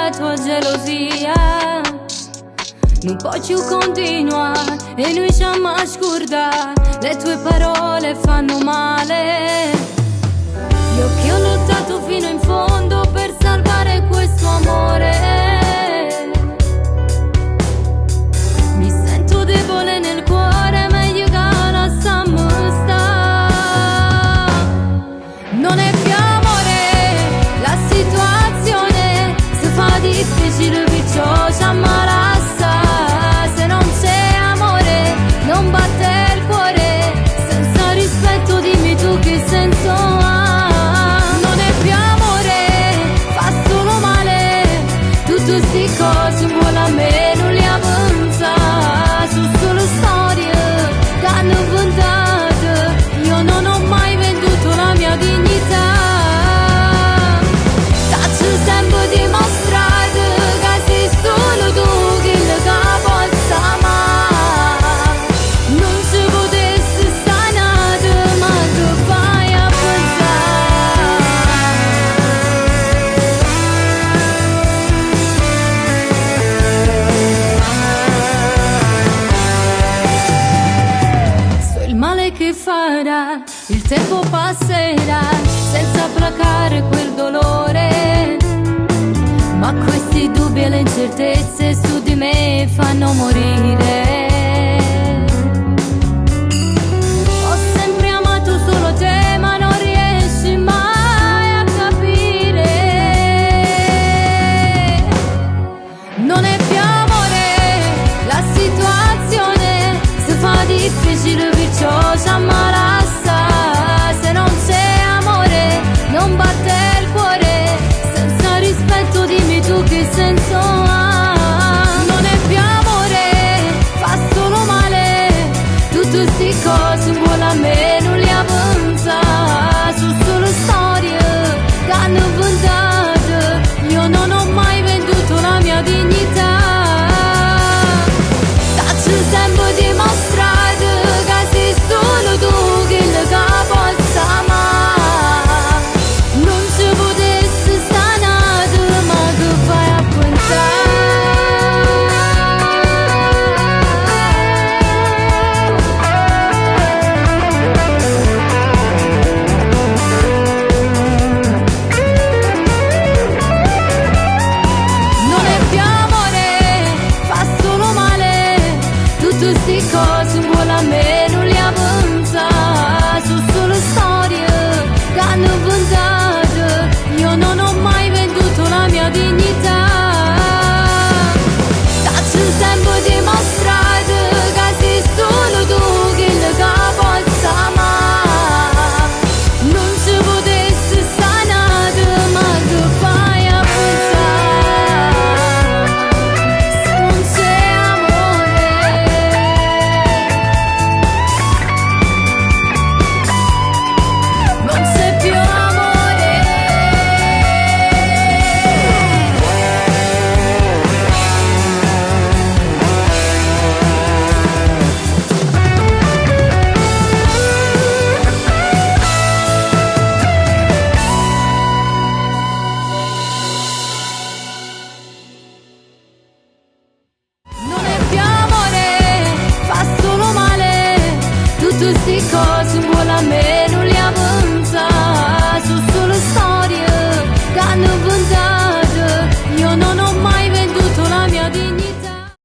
la tua gelosia non puoi più continuare e noi ci mai scordare. Le tue parole fanno male. Io che ho lottato fino in fondo per salvare questo amore, mi sento debole nel cuore, meglio che lasciamo sta. Non è più amore, la situazione si fa difficile, perciò ci ammalassa. Se non c'è amore, non batte il cuore, senza rispetto dimmi tu che senso ha. Non è più amore, fa solo male, tutte sti cose vuole a me, non li avanza. Sono solo storie che hanno inventato, io non ho mai venduto la mia dignità. T'ho sempre dimostrato che sei solo tu che la possa amare. Non ci potessi stare nato, ma che fai a pensare. So il male che farà, il tempo passerà senza placare quel dolore, ma questi dubbi e le incertezze su di me fanno morire. Ho sempre amato solo te, ma non riesci mai a capire. Non è più amore, la situazione si fa difficile, perciò ci ammalassa. Se non c'è amore, non batte il cuore, senza rispetto dimmi tu che senso ha. Non è più amore, fa solo male, tutte sti cose vuole a me, non li avanza. Sono solo storie che hanno inventato, io non ho mai venduto la mia dignità. T'ho sempre dimostrato che sei solo tu che la possa amare. Non ci potessi stare nato, ma che fai a Non è più amore, fa solo male, tutte sti cose vuole a me, non li avanza. Sono solo storie che hanno inventato, io non ho mai venduto la mia dignità. T'ho sempre dimostrato che sei solo tu che la possa amare. Non ci potessi stare nato, ma che fai a pensare. Se non c'è amore, non c'è più amore. Non è più amore, fa solo male, tutte sti cose vuole a me, non li avanza.